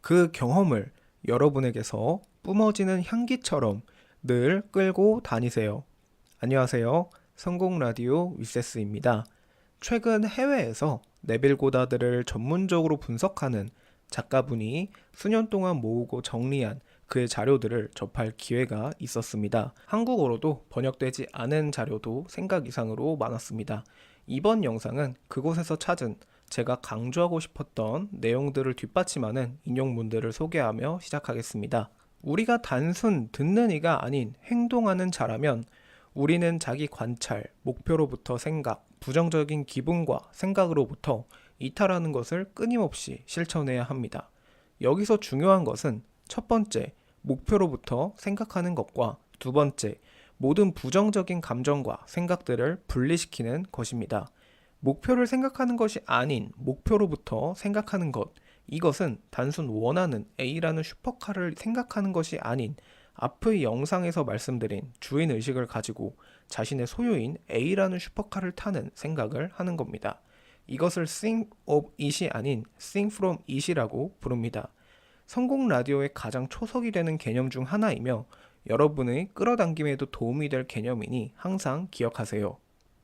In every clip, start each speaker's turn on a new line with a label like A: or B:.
A: 그 경험을 여러분에게서 뿜어지는 향기처럼 늘 끌고 다니세요. 안녕하세요. 성공 라디오 위세스입니다. 최근 해외에서 네빌 고다드를 전문적으로 분석하는 작가분이 수년 동안 모으고 정리한 그의 자료들을 접할 기회가 있었습니다. 한국어로도 번역되지 않은 자료도 생각 이상으로 많았습니다. 이번 영상은 그곳에서 찾은 제가 강조하고 싶었던 내용들을 뒷받침하는 인용문들을 소개하며 시작하겠습니다. 우리가 단순 듣는 이가 아닌 행동하는 자라면 우리는 자기 관찰, 목표로부터 생각, 부정적인 기분과 생각으로부터 이탈하는 것을 끊임없이 실천해야 합니다. 여기서 중요한 것은 첫 번째, 목표로부터 생각하는 것과 두 번째, 모든 부정적인 감정과 생각들을 분리시키는 것입니다. 목표를 생각하는 것이 아닌 목표로부터 생각하는 것. 이것은 단순 원하는 A라는 슈퍼카를 생각하는 것이 아닌 앞의 영상에서 말씀드린 주인의식을 가지고 자신의 소유인 A라는 슈퍼카를 타는 생각을 하는 겁니다. 이것을 think of it이 아닌 think from it이라고 부릅니다. 성공 라디오의 가장 초석이 되는 개념 중 하나이며 여러분의 끌어당김에도 도움이 될 개념이니 항상 기억하세요.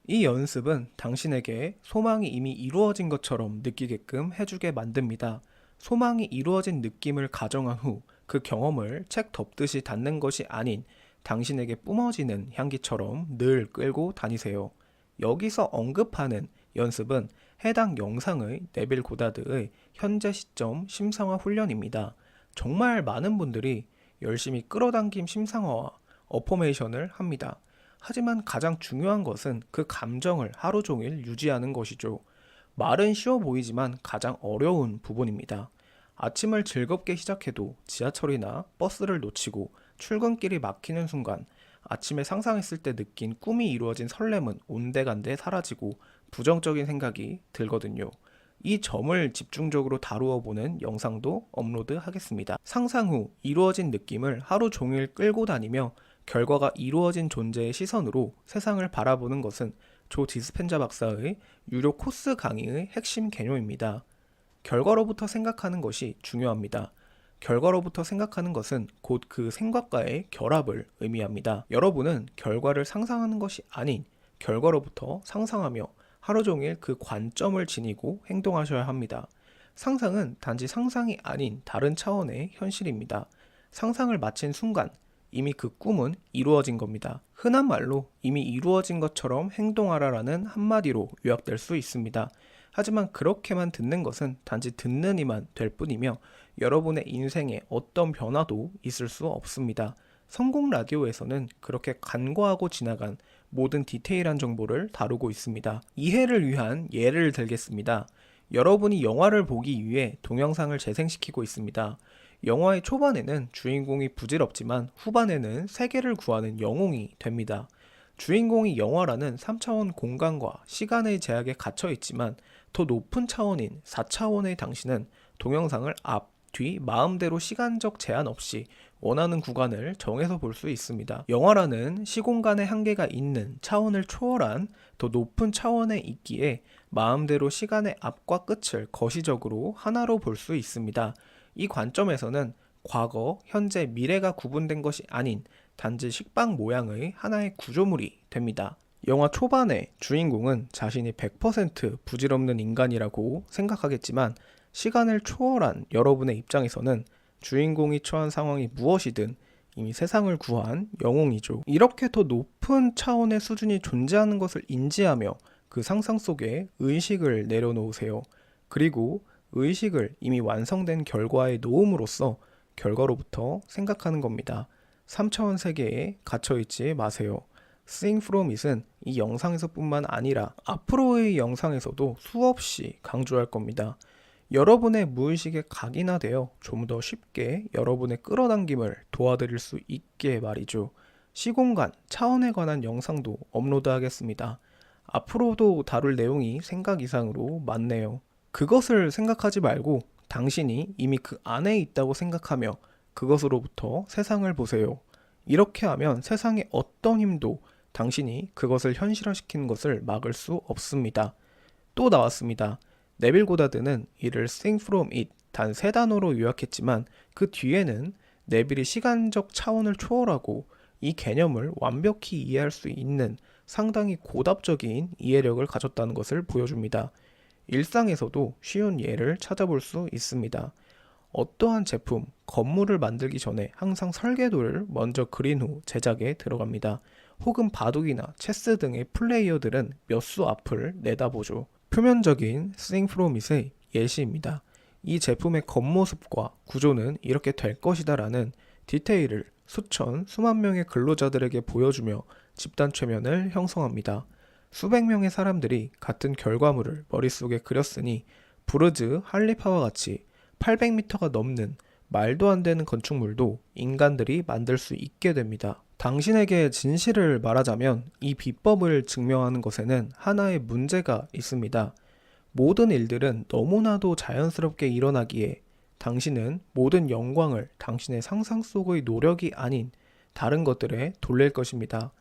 A: 이 연습은 당신에게 소망이 이미 이루어진 것처럼 느끼게끔 해주게 만듭니다. 소망이 이루어진 느낌을 가정한 후 그 경험을 책 덮듯이 닫는 것이 아닌 당신에게 뿜어지는 향기처럼 늘 끌고 다니세요. 여기서 언급하는 연습은 해당 영상의 네빌 고다드의 현재 시점 심상화 훈련입니다. 정말 많은 분들이 열심히 끌어당김 심상화와 어포메이션을 합니다. 하지만 가장 중요한 것은 그 감정을 하루 종일 유지하는 것이죠. 말은 쉬워 보이지만 가장 어려운 부분입니다. 아침을 즐겁게 시작해도 지하철이나 버스를 놓치고 출근길이 막히는 순간 아침에 상상했을 때 느낀 꿈이 이루어진 설렘은 온데간데 사라지고 부정적인 생각이 들거든요. 이 점을 집중적으로 다루어 보는 영상도 업로드하겠습니다. 상상 후 이루어진 느낌을 하루 종일 끌고 다니며 결과가 이루어진 존재의 시선으로 세상을 바라보는 것은 조 디스펜자 박사의 유료 코스 강의의 핵심 개념입니다. 결과로부터 생각하는 것이 중요합니다. 결과로부터 생각하는 것은 곧 그 생각과의 결합을 의미합니다. 여러분은 결과를 상상하는 것이 아닌 결과로부터 상상하며 하루 종일 그 관점을 지니고 행동하셔야 합니다. 상상은 단지 상상이 아닌 다른 차원의 현실입니다. 상상을 마친 순간 이미 그 꿈은 이루어진 겁니다. 흔한 말로 이미 이루어진 것처럼 행동하라라는 한마디로 요약될 수 있습니다. 하지만 그렇게만 듣는 것은 단지 듣는 이만 될 뿐이며 여러분의 인생에 어떤 변화도 있을 수 없습니다. 성공 라디오에서는 그렇게 간과하고 지나간 모든 디테일한 정보를 다루고 있습니다. 이해를 위한 예를 들겠습니다. 여러분이 영화를 보기 위해 동영상을 재생시키고 있습니다. 영화의 초반에는 주인공이 부질없지만 후반에는 세계를 구하는 영웅이 됩니다. 주인공이 영화라는 3차원 공간과 시간의 제약에 갇혀 있지만 더 높은 차원인 4차원의 당신은 동영상을 앞, 뒤, 마음대로 시간적 제한 없이 원하는 구간을 정해서 볼 수 있습니다. 영화라는 시공간의 한계가 있는 차원을 초월한 더 높은 차원에 있기에 마음대로 시간의 앞과 끝을 거시적으로 하나로 볼 수 있습니다. 이 관점에서는 과거, 현재, 미래가 구분된 것이 아닌 단지 식빵 모양의 하나의 구조물이 됩니다. 영화 초반에 주인공은 자신이 100% 부질없는 인간이라고 생각하겠지만 시간을 초월한 여러분의 입장에서는 주인공이 처한 상황이 무엇이든 이미 세상을 구한 영웅이죠. 이렇게 더 높은 차원의 수준이 존재하는 것을 인지하며 그 상상 속에 의식을 내려놓으세요. 그리고 의식을 이미 완성된 결과에 놓음으로써 결과로부터 생각하는 겁니다. 3차원 세계에 갇혀있지 마세요. Think from it은 이 영상에서뿐만 아니라 앞으로의 영상에서도 수없이 강조할 겁니다. 여러분의 무의식에 각인화되어 좀 더 쉽게 여러분의 끌어당김을 도와드릴 수 있게 말이죠. 시공간, 차원에 관한 영상도 업로드하겠습니다. 앞으로도 다룰 내용이 생각 이상으로 많네요. 그것을 생각하지 말고 당신이 이미 그 안에 있다고 생각하며 그것으로부터 세상을 보세요. 이렇게 하면 세상의 어떤 힘도 당신이 그것을 현실화시키는 것을 막을 수 없습니다. 또 나왔습니다. 네빌 고다드는 이를 think from it, 단 3단어로 요약했지만 그 뒤에는 네빌이 시간적 차원을 초월하고 이 개념을 완벽히 이해할 수 있는 상당히 고답적인 이해력을 가졌다는 것을 보여줍니다. 일상에서도 쉬운 예를 찾아볼 수 있습니다. 어떠한 제품, 건물을 만들기 전에 항상 설계도를 먼저 그린 후 제작에 들어갑니다. 혹은 바둑이나 체스 등의 플레이어들은 몇 수 앞을 내다보죠. 표면적인 Think From It의 예시입니다. 이 제품의 겉모습과 구조는 이렇게 될 것이다 라는 디테일을 수천, 수만 명의 근로자들에게 보여주며 집단 최면을 형성합니다. 수백 명의 사람들이 같은 결과물을 머릿속에 그렸으니 부르즈 할리파와 같이 800m가 넘는 말도 안 되는 건축물도 인간들이 만들 수 있게 됩니다. 당신에게 진실을 말하자면 이 비법을 증명하는 것에는 하나의 문제가 있습니다. 모든 일들은 너무나도 자연스럽게 일어나기에 당신은 모든 영광을 당신의 상상 속의 노력이 아닌 다른 것들에 돌릴 것입니다.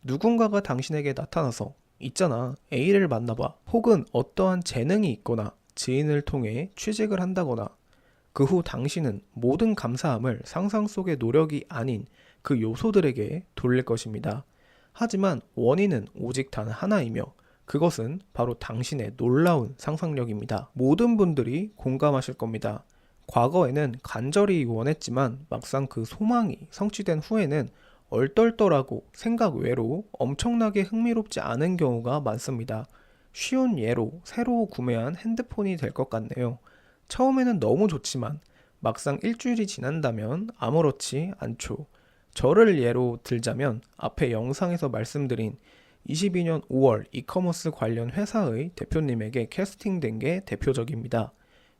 A: 누군가가 당신에게 나타나서 있잖아, A를 만나봐. 혹은 어떠한 재능이 있거나 지인을 통해 취직을 한다거나 그 후 당신은 모든 감사함을 상상 속의 노력이 아닌 그 요소들에게 돌릴 것입니다. 하지만 원인은 오직 단 하나이며 그것은 바로 당신의 놀라운 상상력입니다. 모든 분들이 공감하실 겁니다. 과거에는 간절히 원했지만 막상 그 소망이 성취된 후에는 얼떨떨하고 생각 외로 엄청나게 흥미롭지 않은 경우가 많습니다. 쉬운 예로 새로 구매한 핸드폰이 될 것 같네요. 처음에는 너무 좋지만 막상 일주일이 지난다면 아무렇지 않죠. 저를 예로 들자면 앞에 영상에서 말씀드린 22년 5월 이커머스 관련 회사의 대표님에게 캐스팅된 게 대표적입니다.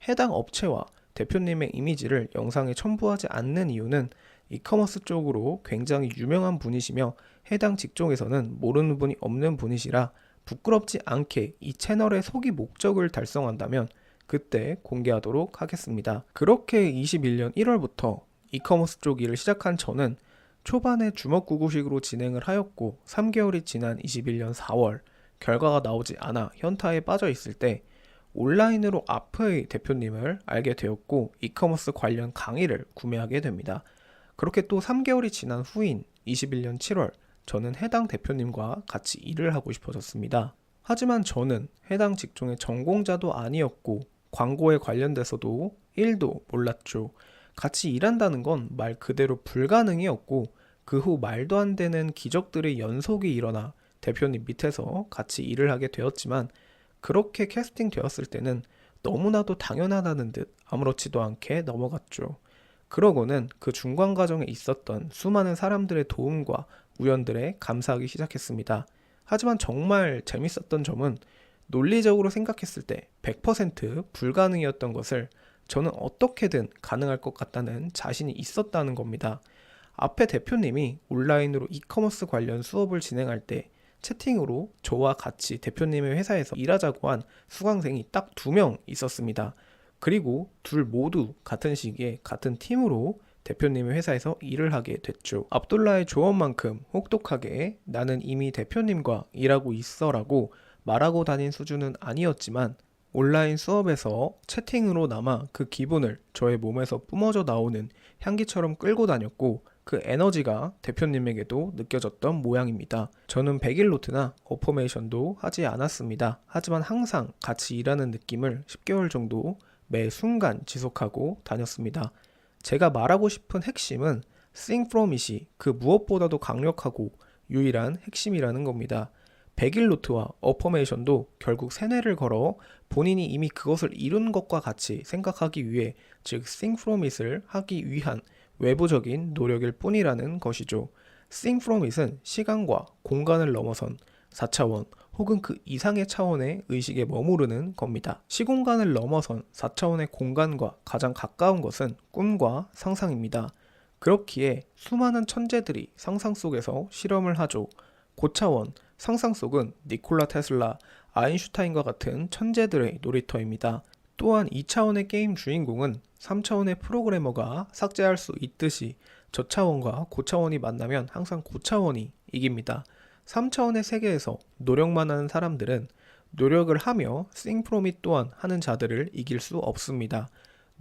A: 해당 업체와 대표님의 이미지를 영상에 첨부하지 않는 이유는 이커머스 쪽으로 굉장히 유명한 분이시며 해당 직종에서는 모르는 분이 없는 분이시라 부끄럽지 않게 이 채널의 소기 목적을 달성한다면 그때 공개하도록 하겠습니다. 그렇게 21년 1월부터 이커머스 쪽 일을 시작한 저는 초반에 주먹구구식으로 진행을 하였고 3개월이 지난 21년 4월 결과가 나오지 않아 현타에 빠져 있을 때 온라인으로 아프의 대표님을 알게 되었고 이커머스 관련 강의를 구매하게 됩니다. 그렇게 또 3개월이 지난 후인 21년 7월 저는 해당 대표님과 같이 일을 하고 싶어졌습니다. 하지만 저는 해당 직종의 전공자도 아니었고 광고에 관련돼서도 1도 몰랐죠. 같이 일한다는 건 말 그대로 불가능이었고 그 후 말도 안 되는 기적들의 연속이 일어나 대표님 밑에서 같이 일을 하게 되었지만 그렇게 캐스팅 되었을 때는 너무나도 당연하다는 듯 아무렇지도 않게 넘어갔죠. 그러고는 그 중간 과정에 있었던 수많은 사람들의 도움과 우연들에 감사하기 시작했습니다. 하지만 정말 재밌었던 점은 논리적으로 생각했을 때 100% 불가능이었던 것을 저는 어떻게든 가능할 것 같다는 자신이 있었다는 겁니다. 앞에 대표님이 온라인으로 이커머스 관련 수업을 진행할 때 채팅으로 저와 같이 대표님의 회사에서 일하자고 한 수강생이 딱 2명 있었습니다. 그리고 둘 모두 같은 시기에 같은 팀으로 대표님의 회사에서 일을 하게 됐죠. 압둘라의 조언만큼 혹독하게 나는 이미 대표님과 일하고 있어라고 말하고 다닌 수준은 아니었지만 온라인 수업에서 채팅으로나마 그 기분을 저의 몸에서 뿜어져 나오는 향기처럼 끌고 다녔고 그 에너지가 대표님에게도 느껴졌던 모양입니다. 저는 100일 노트나 어포메이션도 하지 않았습니다. 하지만 항상 같이 일하는 느낌을 10개월 정도 매 순간 지속하고 다녔습니다. 제가 말하고 싶은 핵심은 Think From It이 그 무엇보다도 강력하고 유일한 핵심이라는 겁니다. 100일 노트와 어포메이션도 결국 세뇌를 걸어 본인이 이미 그것을 이룬 것과 같이 생각하기 위해 즉 Think From It을 하기 위한 외부적인 노력일 뿐이라는 것이죠. Think From It은 시간과 공간을 넘어선 4차원 혹은 그 이상의 차원의 의식에 머무르는 겁니다. 시공간을 넘어선 4차원의 공간과 가장 가까운 것은 꿈과 상상입니다. 그렇기에 수많은 천재들이 상상 속에서 실험을 하죠. 고차원, 상상 속은 니콜라 테슬라, 아인슈타인과 같은 천재들의 놀이터입니다. 또한 2차원의 게임 주인공은 3차원의 프로그래머가 삭제할 수 있듯이 저차원과 고차원이 만나면 항상 고차원이 이깁니다. 3차원의 세계에서 노력만 하는 사람들은 노력을 하며 Think From It 또한 하는 자들을 이길 수 없습니다.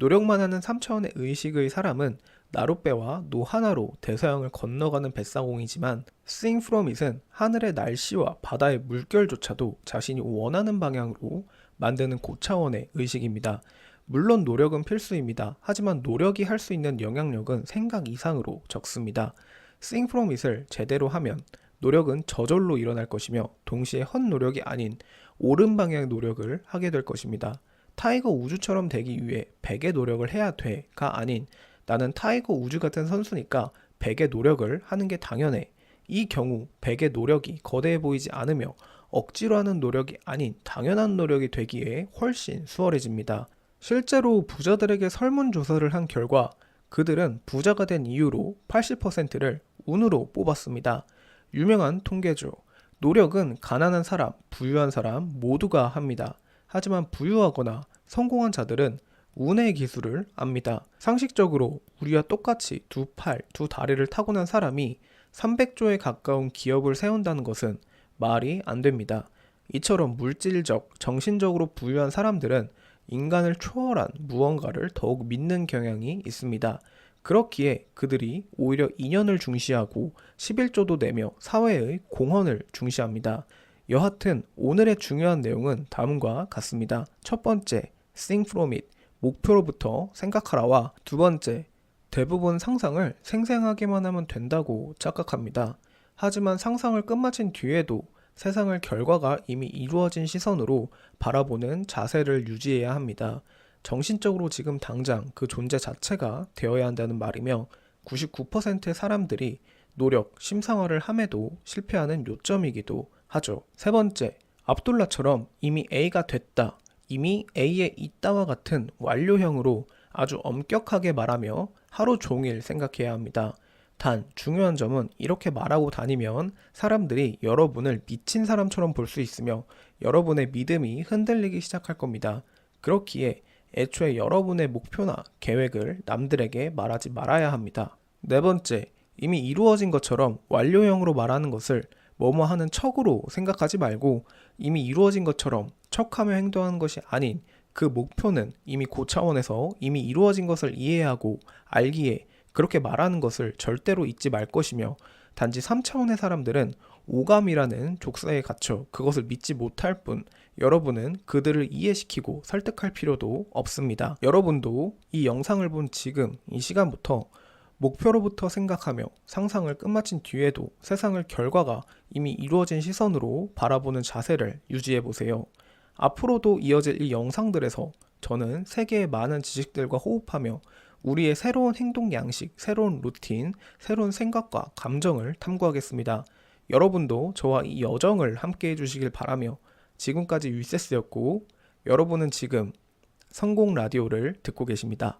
A: 노력만 하는 3차원의 의식의 사람은 나룻배와 노 하나로 대서양을 건너가는 뱃사공이지만 Seeing from It은 하늘의 날씨와 바다의 물결조차도 자신이 원하는 방향으로 만드는 고차원의 의식입니다. 물론 노력은 필수입니다. 하지만 노력이 할 수 있는 영향력은 생각 이상으로 적습니다. Seeing from It을 제대로 하면 노력은 저절로 일어날 것이며 동시에 헛노력이 아닌 옳은 방향의 노력을 하게 될 것입니다. 타이거 우즈처럼 되기 위해 100의 노력을 해야 돼가 아닌 나는 타이거 우즈 같은 선수니까 100의 노력을 하는 게 당연해. 이 경우 100의 노력이 거대해 보이지 않으며 억지로 하는 노력이 아닌 당연한 노력이 되기에 훨씬 수월해집니다. 실제로 부자들에게 설문조사를 한 결과 그들은 부자가 된 이유로 80%를 운으로 뽑았습니다. 유명한 통계죠. 노력은 가난한 사람, 부유한 사람 모두가 합니다. 하지만 부유하거나 성공한 자들은 운의 기술을 압니다. 상식적으로 우리와 똑같이 두 팔, 두 다리를 타고난 사람이 300조에 가까운 기업을 세운다는 것은 말이 안 됩니다. 이처럼 물질적, 정신적으로 부유한 사람들은 인간을 초월한 무언가를 더욱 믿는 경향이 있습니다. 그렇기에 그들이 오히려 인연을 중시하고 11조도 내며 사회의 공헌을 중시합니다. 여하튼 오늘의 중요한 내용은 다음과 같습니다. 첫 번째, Think from it, 목표로부터 생각하라와 두 번째, 대부분 상상을 생생하게만 하면 된다고 착각합니다. 하지만 상상을 끝마친 뒤에도 세상을 결과가 이미 이루어진 시선으로 바라보는 자세를 유지해야 합니다. 정신적으로 지금 당장 그 존재 자체가 되어야 한다는 말이며 99%의 사람들이 노력, 심상화를 함에도 실패하는 요점이기도 하죠. 세 번째, 압돌라처럼 이미 A가 됐다, 이미 A에 있다와 같은 완료형으로 아주 엄격하게 말하며 하루 종일 생각해야 합니다. 단 중요한 점은 이렇게 말하고 다니면 사람들이 여러분을 미친 사람처럼 볼 수 있으며 여러분의 믿음이 흔들리기 시작할 겁니다. 그렇기에 애초에 여러분의 목표나 계획을 남들에게 말하지 말아야 합니다. 네 번째, 이미 이루어진 것처럼 완료형으로 말하는 것을 뭐뭐 하는 척으로 생각하지 말고 이미 이루어진 것처럼 척하며 행동하는 것이 아닌 그 목표는 이미 고차원에서 이미 이루어진 것을 이해하고 알기에 그렇게 말하는 것을 절대로 잊지 말 것이며 단지 3차원의 사람들은 오감이라는 족쇄에 갇혀 그것을 믿지 못할 뿐 여러분은 그들을 이해시키고 설득할 필요도 없습니다. 여러분도 이 영상을 본 지금 이 시간부터 목표로부터 생각하며 상상을 끝마친 뒤에도 세상을 결과가 이미 이루어진 시선으로 바라보는 자세를 유지해보세요. 앞으로도 이어질 이 영상들에서 저는 세계의 많은 지식들과 호흡하며 우리의 새로운 행동 양식, 새로운 루틴, 새로운 생각과 감정을 탐구하겠습니다. 여러분도 저와 이 여정을 함께 해주시길 바라며 지금까지 위세스였고 여러분은 지금 성공 라디오를 듣고 계십니다.